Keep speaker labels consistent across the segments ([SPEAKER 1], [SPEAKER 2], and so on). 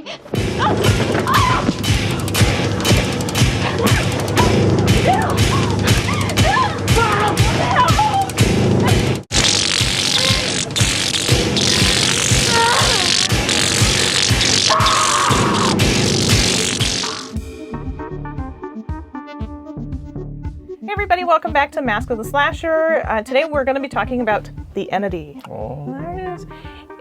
[SPEAKER 1] me.
[SPEAKER 2] Hey everybody, welcome back to Mask of the Slasher. Today we're going to be talking about The Entity.
[SPEAKER 3] Oh.
[SPEAKER 2] There it is.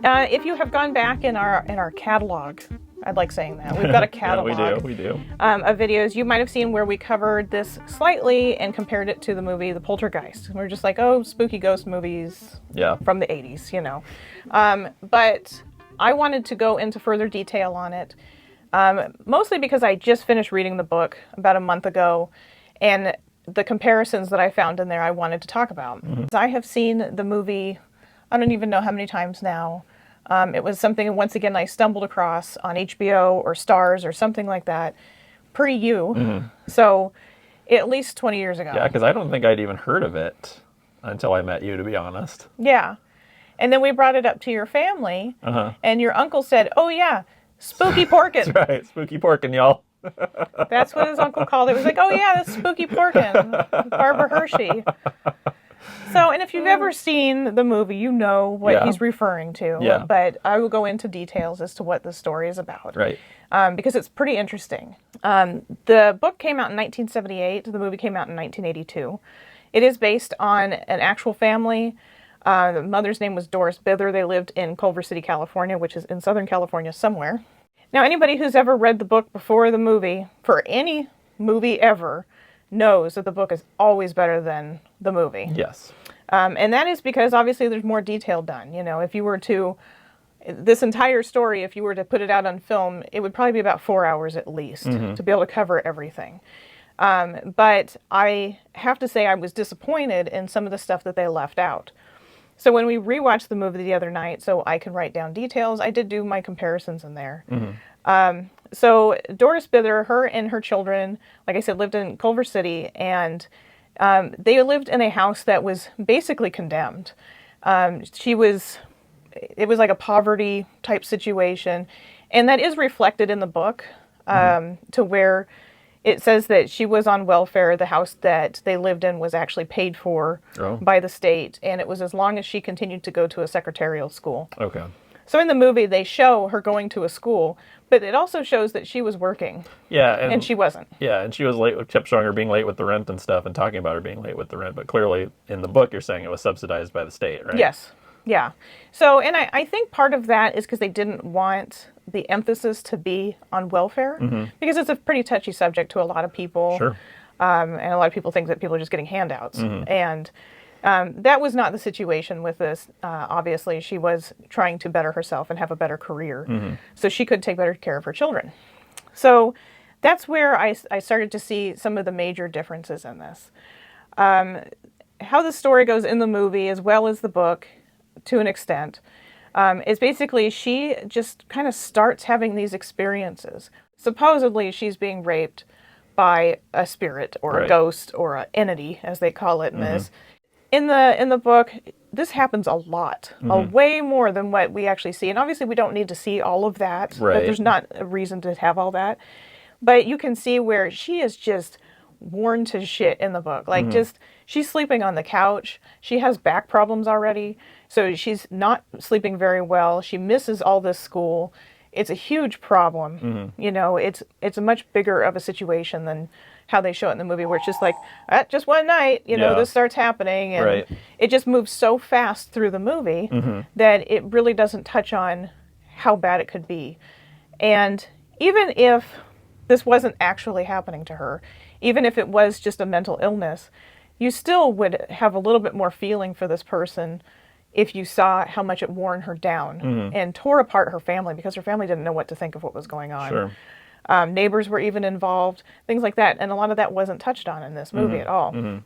[SPEAKER 2] If you have gone back in our catalog, I'd like saying that. We've got a catalog
[SPEAKER 3] Yeah, we do.
[SPEAKER 2] Of videos. You might have seen where we covered this slightly and compared it to the movie The Poltergeist. We're just like, oh, spooky ghost movies from the 80s, you know. But I wanted to go into further detail on it, mostly because I just finished reading the book about a month ago, and the comparisons that I found in there I wanted to talk about. Mm-hmm. I have seen the movie, I don't even know how many times now. It was something, once again, I stumbled across on HBO or Stars or something like that, pre-you. Mm-hmm. So, at least 20 years ago.
[SPEAKER 3] Yeah, because I don't think I'd even heard of it until I met you, to be honest.
[SPEAKER 2] Yeah. And then we brought it up to your family, and your uncle said, oh yeah, Spooky Porkin.
[SPEAKER 3] That's right, Spooky Porkin, y'all.
[SPEAKER 2] That's what his uncle called it. It was like, oh yeah, that's Spooky Porkin, Barbara Hershey. So, and if you've ever seen the movie, you know what he's referring to.
[SPEAKER 3] Yeah.
[SPEAKER 2] But I will go into details as to what the story is about.
[SPEAKER 3] Right.
[SPEAKER 2] Because it's pretty interesting. The book came out in 1978. The movie came out in 1982. It is based on an actual family. The mother's name was Doris Bither. They lived in Culver City, California, which is in Southern California somewhere. Now, anybody who's ever read the book before the movie, for any movie ever, knows that the book is always better than the movie.
[SPEAKER 3] Yes.
[SPEAKER 2] And that is because, obviously, there's more detail done. You know, if you were to, this entire story, if you were to put it out on film, it would probably be about 4 hours at least to be able to cover everything. But I have to say I was disappointed in some of the stuff that they left out. So when we rewatched the movie the other night, so I can write down details, I did do my comparisons in there. So Doris Bither, her and her children, like I said, lived in Culver City, and they lived in a house that was basically condemned. It was like a poverty type situation, and that is reflected in the book to where it says that she was on welfare. The house that they lived in was actually paid for by the state, and it was as long as she continued to go to a secretarial school.
[SPEAKER 3] Okay.
[SPEAKER 2] So in the movie, they show her going to a school, but it also shows that she was working.
[SPEAKER 3] Yeah.
[SPEAKER 2] And she wasn't.
[SPEAKER 3] Yeah, and she was late, kept showing her being late with the rent and stuff and talking about her being late with the rent, but clearly in the book you're saying it was subsidized by the state, right?
[SPEAKER 2] Yes. Yeah. So, and I think part of that is because they didn't want the emphasis to be on welfare, because it's a pretty touchy subject to a lot of people.
[SPEAKER 3] Sure.
[SPEAKER 2] And a lot of people think that people are just getting handouts. And that was not the situation with this. Obviously, she was trying to better herself and have a better career, so she could take better care of her children. So that's where I started to see some of the major differences in this. How the story goes in the movie, as well as the book, to an extent, is basically she just kind of starts having these experiences. Supposedly, she's being raped by a spirit or a ghost or an entity, as they call it in this. In the book, this happens a lot, way more than what we actually see. And obviously, we don't need to see all of that.
[SPEAKER 3] Right.
[SPEAKER 2] But there's not a reason to have all that. But you can see where she is just worn to shit in the book. Like, just, she's sleeping on the couch. She has back problems already. So she's not sleeping very well. She misses all this school. It's a huge problem. You know, it's a much bigger of a situation than how they show it in the movie, where it's just like, just one night, you know, this starts happening. And it just moves so fast through the movie that it really doesn't touch on how bad it could be. And even if this wasn't actually happening to her, even if it was just a mental illness, you still would have a little bit more feeling for this person if you saw how much it worn her down and tore apart her family, because her family didn't know what to think of what was going on.
[SPEAKER 3] Sure.
[SPEAKER 2] Neighbors were even involved, things like that. And a lot of that wasn't touched on in this movie at all.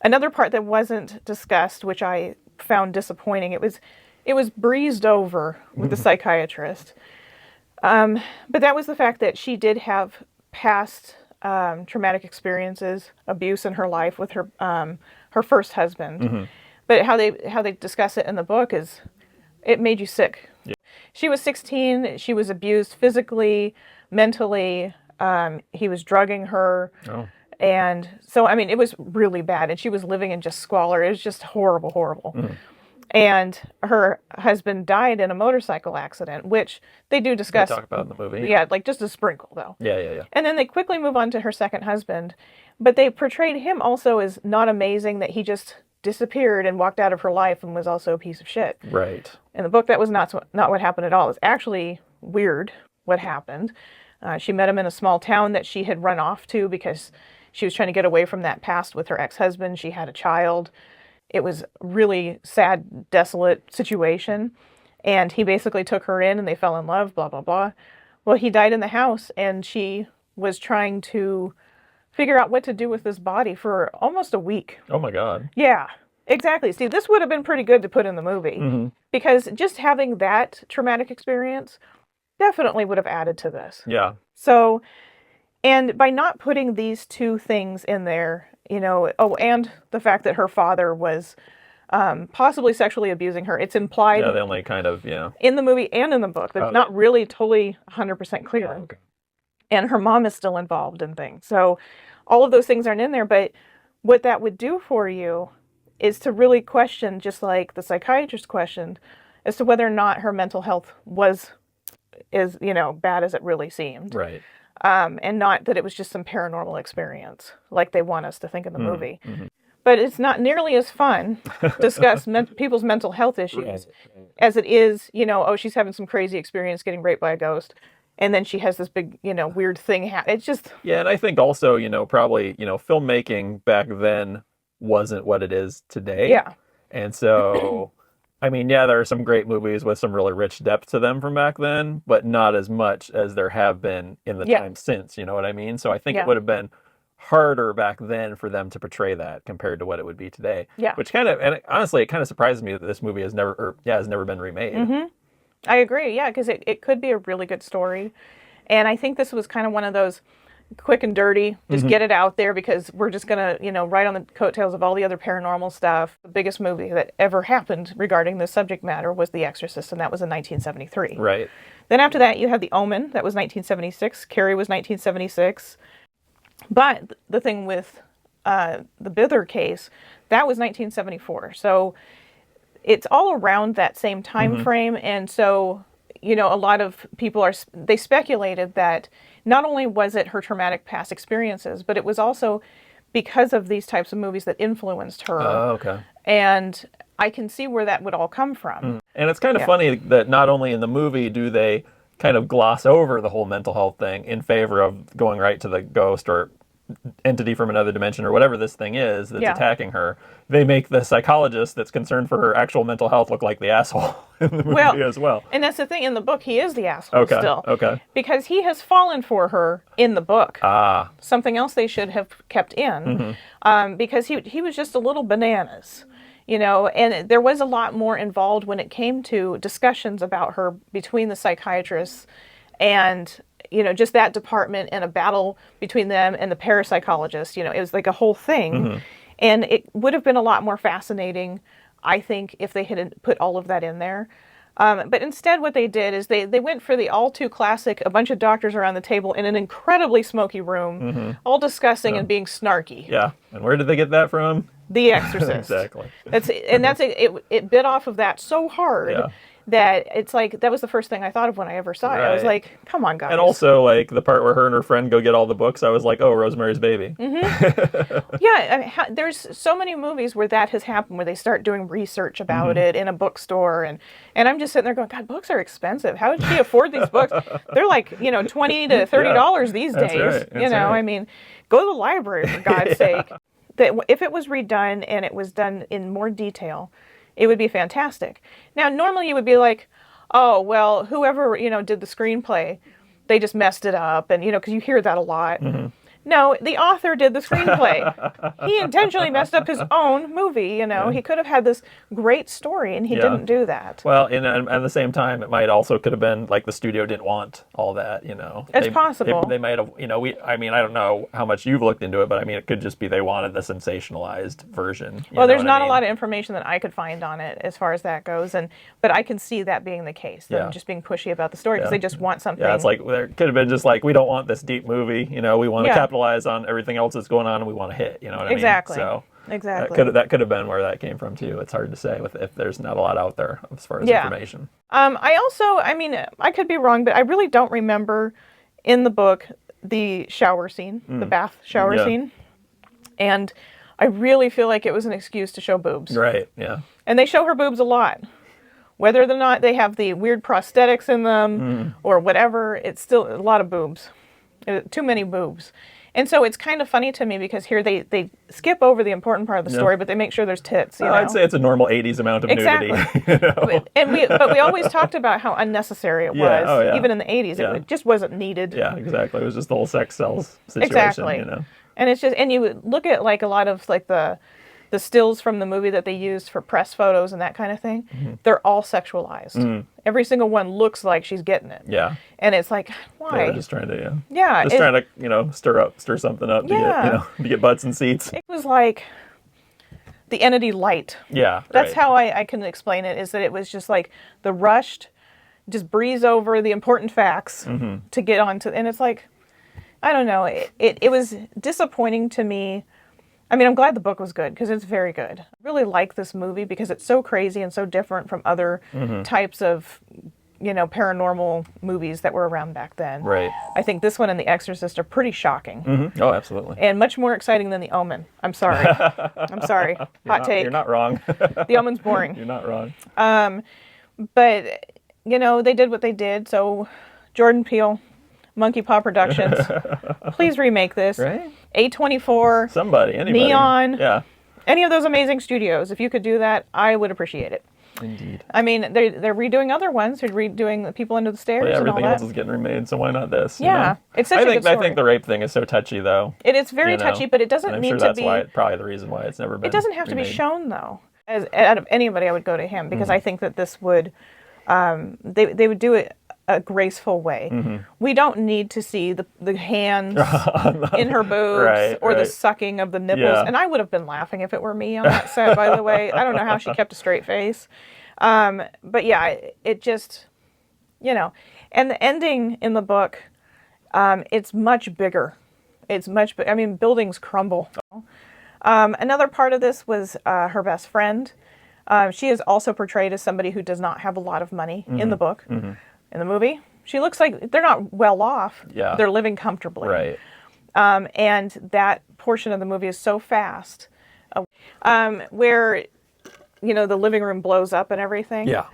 [SPEAKER 2] Another part that wasn't discussed, which I found disappointing, it was breezed over with the psychiatrist. But that was the fact that she did have past traumatic experiences, abuse in her life with her first husband. But how they discuss it in the book is, it made you sick.
[SPEAKER 3] Yeah.
[SPEAKER 2] She was 16. She was abused physically, mentally. He was drugging her.
[SPEAKER 3] Oh.
[SPEAKER 2] And so, I mean, it was really bad. And she was living in just squalor. It was just horrible, horrible. And her husband died in a motorcycle accident, which they do discuss.
[SPEAKER 3] They talk about in the movie.
[SPEAKER 2] Yeah, like just a sprinkle, though.
[SPEAKER 3] Yeah.
[SPEAKER 2] And then they quickly move on to her second husband. But they portrayed him also as not amazing, that he just disappeared and walked out of her life and was also a piece of shit.
[SPEAKER 3] Right.
[SPEAKER 2] In the book, that was not what happened at all. It's actually weird what happened. She met him in a small town that she had run off to because she was trying to get away from that past with her ex-husband. She had a child. It was really sad, desolate situation. And he basically took her in and they fell in love, blah, blah, blah. Well, he died in the house and she was trying to figure out what to do with this body for almost a week.
[SPEAKER 3] Oh my God.
[SPEAKER 2] Yeah, exactly. See, this would have been pretty good to put in the movie because just having that traumatic experience definitely would have added to this.
[SPEAKER 3] Yeah.
[SPEAKER 2] So, and by not putting these two things in there, you know, and the fact that her father was possibly sexually abusing her, it's implied
[SPEAKER 3] Yeah, they only kind of,
[SPEAKER 2] in the movie and in the book. They're not really totally 100% clear.
[SPEAKER 3] Oh, okay.
[SPEAKER 2] And her mom is still involved in things. So all of those things aren't in there, but what that would do for you is to really question, just like the psychiatrist questioned, as to whether or not her mental health was as, you know, bad as it really seemed.
[SPEAKER 3] Right.
[SPEAKER 2] And not that it was just some paranormal experience like they want us to think in the movie. But it's not nearly as fun to discuss people's mental health issues as it is, you know, oh, she's having some crazy experience getting raped by a ghost. And then she has this big, you know, weird thing happen. It's just...
[SPEAKER 3] Yeah, and I think also, you know, probably, you know, filmmaking back then wasn't what it is today.
[SPEAKER 2] Yeah.
[SPEAKER 3] And so, I mean, yeah, there are some great movies with some really rich depth to them from back then, but not as much as there have been in the time since, you know what I mean? So I think it would have been harder back then for them to portray that compared to what it would be today.
[SPEAKER 2] Yeah.
[SPEAKER 3] Which kind of, and honestly, it kind of surprises me that this movie has never been remade.
[SPEAKER 2] I agree, yeah, because it could be a really good story. And I think this was kind of one of those quick and dirty, just get it out there because we're just going to, you know, ride on the coattails of all the other paranormal stuff. The biggest movie that ever happened regarding this subject matter was The Exorcist, and that was in 1973.
[SPEAKER 3] Right.
[SPEAKER 2] Then after that, you had The Omen, that was 1976. Carrie was 1976. But the thing with the Bither case, that was 1974. So it's all around that same time frame, and so, you know, a lot of people they speculated that not only was it her traumatic past experiences, but it was also because of these types of movies that influenced her.
[SPEAKER 3] Oh, okay.
[SPEAKER 2] And I can see where that would all come from.
[SPEAKER 3] And it's kind of funny that not only in the movie do they kind of gloss over the whole mental health thing in favor of going right to the ghost or entity from another dimension or whatever this thing is that's attacking her, they make the psychologist that's concerned for her actual mental health look like the asshole in the movie as well.
[SPEAKER 2] And that's the thing, in the book, he is the asshole still.
[SPEAKER 3] Okay.
[SPEAKER 2] Because he has fallen for her in the book.
[SPEAKER 3] Ah.
[SPEAKER 2] Something else they should have kept in. Because he was just a little bananas. You know, and there was a lot more involved when it came to discussions about her between the psychiatrists and, you know, just that department and a battle between them and the parapsychologist. You know, it was like a whole thing. And it would have been a lot more fascinating, I think, if they had put all of that in there. But instead what they did is they went for the all too classic, a bunch of doctors around the table in an incredibly smoky room, all discussing and being snarky.
[SPEAKER 3] Yeah. And where did they get that from?
[SPEAKER 2] The Exorcist.
[SPEAKER 3] Exactly.
[SPEAKER 2] It bit off of that so hard that it's like, that was the first thing I thought of when I ever saw it. I was like, come on, guys.
[SPEAKER 3] And also, like, the part where her and her friend go get all the books, I was like, oh, Rosemary's Baby.
[SPEAKER 2] Yeah, I mean, there's so many movies where that has happened, where they start doing research about it in a bookstore, and I'm just sitting there going, God, books are expensive. How did she afford these books? They're like, you know, $20 to $30 these days.
[SPEAKER 3] Right. That's
[SPEAKER 2] you know,
[SPEAKER 3] right.
[SPEAKER 2] I mean, go to the library, for God's sake. That if it was redone and it was done in more detail, it would be fantastic. Now, normally you would be like, oh, well, whoever, you know, did the screenplay, they just messed it up. And, you know, because you hear that a lot. No, the author did the screenplay. He intentionally messed up his own movie, you know. He could have had this great story, and he didn't do that.
[SPEAKER 3] Well, and at the same time, it might also could have been like the studio didn't want all that, you know.
[SPEAKER 2] It's possible.
[SPEAKER 3] They might have, you know, I mean, I don't know how much you've looked into it, but I mean, it could just be they wanted the sensationalized version.
[SPEAKER 2] Well, there's not a lot of information that I could find on it as far as that goes, but I can see that being the case, them just being pushy about the story because they just want something.
[SPEAKER 3] Yeah, it's like there could have been just like, we don't want this deep movie, you know, we want to capitalize on everything else that's going on, and we want to hit. You know what I mean? So
[SPEAKER 2] exactly.
[SPEAKER 3] That could have been where that came from too. It's hard to say if there's not a lot out there as far as information.
[SPEAKER 2] I mean, I could be wrong, but I really don't remember in the book the shower scene, the bath shower scene, and I really feel like it was an excuse to show boobs.
[SPEAKER 3] Right. Yeah.
[SPEAKER 2] And they show her boobs a lot. Whether or not they have the weird prosthetics in them or whatever, it's still a lot of boobs. Too many boobs. And so it's kind of funny to me because here they skip over the important part of the story, but they make sure there's tits. You know?
[SPEAKER 3] I'd say it's a normal 80s amount of nudity. You know?
[SPEAKER 2] But we always talked about how unnecessary it was, even in the 80s. It just wasn't needed.
[SPEAKER 3] Yeah, exactly. It was just the whole sex cells situation.
[SPEAKER 2] Exactly.
[SPEAKER 3] You know?
[SPEAKER 2] And it's just, and you look at like a lot of like the stills from the movie that they used for press photos and that kind of thing, they're all sexualized. Every single one looks like she's getting it.
[SPEAKER 3] Yeah.
[SPEAKER 2] And it's like, why?
[SPEAKER 3] They were just trying to, trying to, you know, stir something up to get, you know, to get butts and seats.
[SPEAKER 2] It was like the entity light.
[SPEAKER 3] Yeah.
[SPEAKER 2] That's how I can explain it, is that it was just like the rushed, just breeze over the important facts to get onto, and it's like, I don't know, it was disappointing to me. I mean, I'm glad the book was good because it's very good. I really like this movie because it's so crazy and so different from other types of, you know, paranormal movies that were around back then.
[SPEAKER 3] Right.
[SPEAKER 2] I think this one and The Exorcist are pretty shocking.
[SPEAKER 3] Oh, absolutely.
[SPEAKER 2] And much more exciting than The Omen. I'm sorry. I'm sorry. Hot take.
[SPEAKER 3] You're not wrong.
[SPEAKER 2] The Omen's boring.
[SPEAKER 3] You're not wrong.
[SPEAKER 2] But, you know, they did what they did. So, Jordan Peele, Monkey Paw Productions, please remake this.
[SPEAKER 3] Right?
[SPEAKER 2] A24.
[SPEAKER 3] Somebody, anybody.
[SPEAKER 2] Neon.
[SPEAKER 3] Yeah.
[SPEAKER 2] Any of those amazing studios. If you could do that, I would appreciate it.
[SPEAKER 3] Indeed.
[SPEAKER 2] I mean, they're redoing other ones. They're redoing The People Under the Stairs and all that.
[SPEAKER 3] Everything else is getting remade, so why not this?
[SPEAKER 2] Yeah.
[SPEAKER 3] You know?
[SPEAKER 2] It's such a good story.
[SPEAKER 3] I think the rape thing is so touchy, though.
[SPEAKER 2] It is very touchy, but it doesn't need to be...
[SPEAKER 3] that's probably the reason why it's never been
[SPEAKER 2] It doesn't have
[SPEAKER 3] remade.
[SPEAKER 2] to be shown, though. Out of anybody, I would go to him, because I think that this would... they would do it a graceful way. We don't need to see the hands in her boobs or the sucking of the nipples.
[SPEAKER 3] Yeah.
[SPEAKER 2] And I would have been laughing if it were me on that set, by the way. I don't know how she kept a straight face. But yeah, it just, you know. And the ending in the book, it's much bigger. It's much, I mean, buildings crumble. Another part of this was her best friend. She is also portrayed as somebody who does not have a lot of money in the book. In the movie, she looks like they're not well off.
[SPEAKER 3] Yeah.
[SPEAKER 2] They're living comfortably.
[SPEAKER 3] Right.
[SPEAKER 2] And that portion of the movie is so fast, where, you know, the living room blows up and everything.
[SPEAKER 3] Yeah.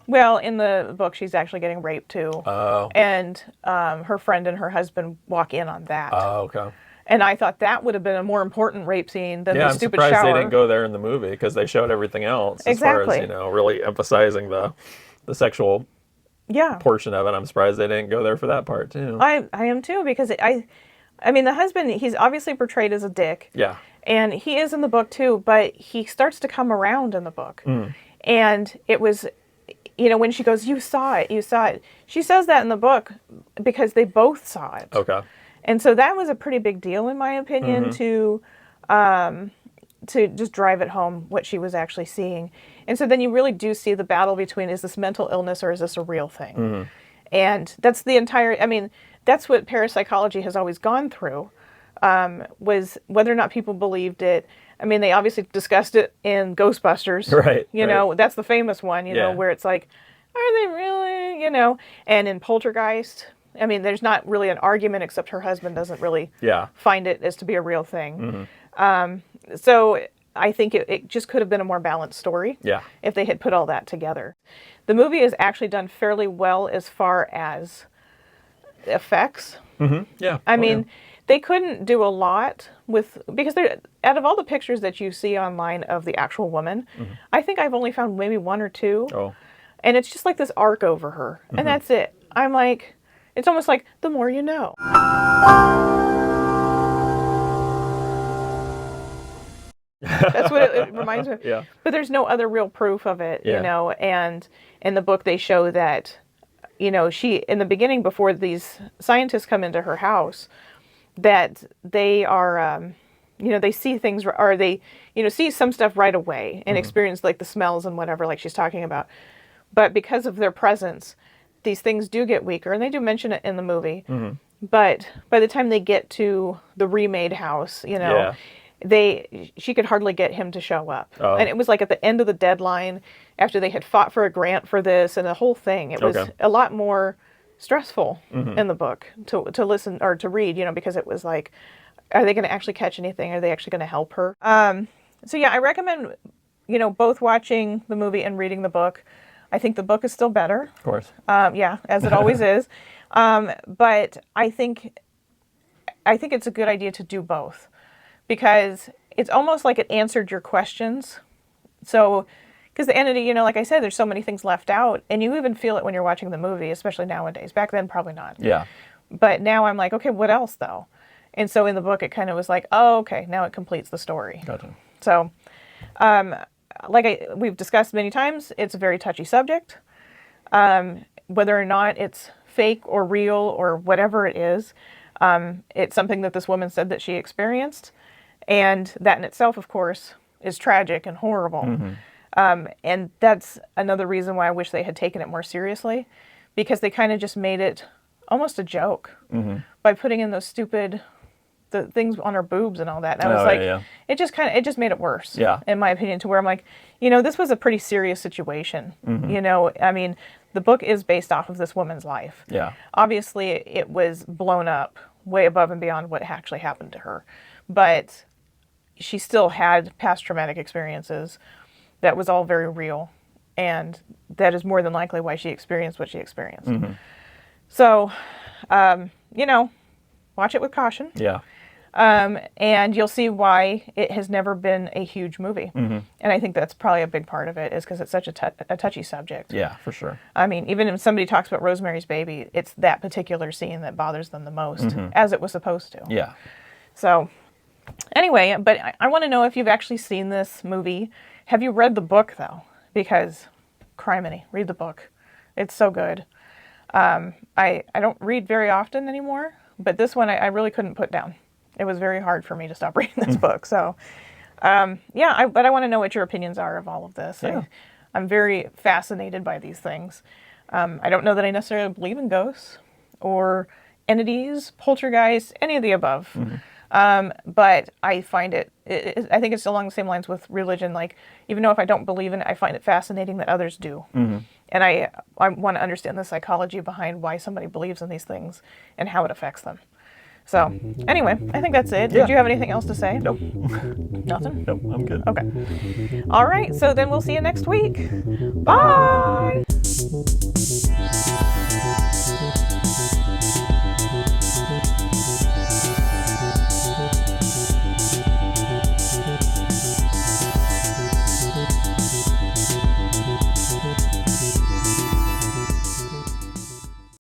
[SPEAKER 2] Well, in the book, she's actually getting raped too.
[SPEAKER 3] Oh.
[SPEAKER 2] And her friend and her husband walk in on that.
[SPEAKER 3] Oh, okay.
[SPEAKER 2] And I thought that would have been a more important rape scene than the stupid shower.
[SPEAKER 3] I'm surprised they didn't go there in the movie because they showed everything else as far as, you know, really emphasizing the sexual portion of it. I'm surprised they didn't go there for that part too.
[SPEAKER 2] I am too, because I mean, the husband, he's obviously portrayed as a dick. Yeah. And he is in the book too, but he starts to come around in the book. And it was, you know, when she goes, you saw it. She says that in the book because they both saw it.
[SPEAKER 3] Okay.
[SPEAKER 2] And so that was a pretty big deal, in my opinion, to just drive it home what she was actually seeing. And so then you really do see the battle between, is this mental illness or is this a real thing? And that's the entire, I mean, that's what parapsychology has always gone through, was whether or not people believed it. I mean, they obviously discussed it in Ghostbusters. Right. You know, that's the famous one, you know, where it's like, are they really, you know? And in Poltergeist, I mean, there's not really an argument, except her husband doesn't really find it as to be a real thing. So I think it just could have been a more balanced story if they had put all that together. The movie is actually done fairly well as far as effects. I mean, they couldn't do a lot because out of all the pictures that you see online of the actual woman, I think I've only found maybe one or two. And it's just like this arc over her. And that's it. I'm like, it's almost like the more you know. That's what it reminds me of.
[SPEAKER 3] Yeah.
[SPEAKER 2] But there's no other real proof of it,
[SPEAKER 3] Yeah.
[SPEAKER 2] you know. And in the book, they show that, you know, she, in the beginning, before these scientists come into her house, that they are, you know, they see things, or they, you know, see some stuff right away and experience like the smells and whatever, like she's talking about. But because of their presence, these things do get weaker, and they do mention it in the movie. But by the time they get to the remade house, you know, she could hardly get him to show up.
[SPEAKER 3] Oh.
[SPEAKER 2] And it was like at the end of the deadline, after they had fought for a grant for this and the whole thing. It was a lot more stressful in the book to listen or to read, you know, because it was like, are they going to actually catch anything? Are they actually going to help her? So yeah, I recommend, you know, both watching the movie and reading the book. I think the book is still better.
[SPEAKER 3] Of course.
[SPEAKER 2] Yeah, as it always is. But I think it's a good idea to do both, because it's almost like it answered your questions. So, because the entity, you know, like I said, there's so many things left out, and you even feel it when you're watching the movie, especially nowadays. Back then, probably not.
[SPEAKER 3] Yeah.
[SPEAKER 2] But now I'm like, okay, what else though? And so in the book, it kind of was like, oh, okay, now it completes the story.
[SPEAKER 3] Gotcha.
[SPEAKER 2] So, like we've discussed many times, it's a very touchy subject. Whether or not it's fake or real or whatever it is, it's something that this woman said that she experienced. And that in itself, of course, is tragic and horrible. And that's another reason why I wish they had taken it more seriously, because they kind of just made it almost a joke by putting in those stupid the things on her boobs and all that. And I was it just made it worse, in my opinion, to where I'm like, you know, this was a pretty serious situation. You know, I mean, the book is based off of this woman's life.
[SPEAKER 3] Yeah.
[SPEAKER 2] Obviously, it was blown up way above and beyond what actually happened to her. But she still had past traumatic experiences. That was all very real. And that is more than likely why she experienced what she experienced. So, you know, watch it with caution.
[SPEAKER 3] Yeah.
[SPEAKER 2] And you'll see why it has never been a huge movie. And I think that's probably a big part of it, is because it's such a touchy subject.
[SPEAKER 3] Yeah, for sure.
[SPEAKER 2] I mean, even if somebody talks about Rosemary's Baby, it's that particular scene that bothers them the most, as it was supposed to.
[SPEAKER 3] Yeah.
[SPEAKER 2] So, anyway, but I want to know if you've actually seen this movie. Have you read the book, though? Because, criminy, read the book. It's so good. I don't read very often anymore, but this one I really couldn't put down. It was very hard for me to stop reading this book. So, yeah, but I want to know what your opinions are of all of this.
[SPEAKER 3] Yeah.
[SPEAKER 2] I'm very fascinated by these things. I don't know that I necessarily believe in ghosts or entities, poltergeists, any of the above. But I find I think it's along the same lines with religion. Like, even though if I don't believe in it, I find it fascinating that others do. And I want to understand the psychology behind why somebody believes in these things and how it affects them. So, anyway, I think that's it. Did you have anything else to say?
[SPEAKER 3] Nope.
[SPEAKER 2] Nothing?
[SPEAKER 3] Nope, I'm good.
[SPEAKER 2] Okay. All right, so then we'll see you next week. Bye!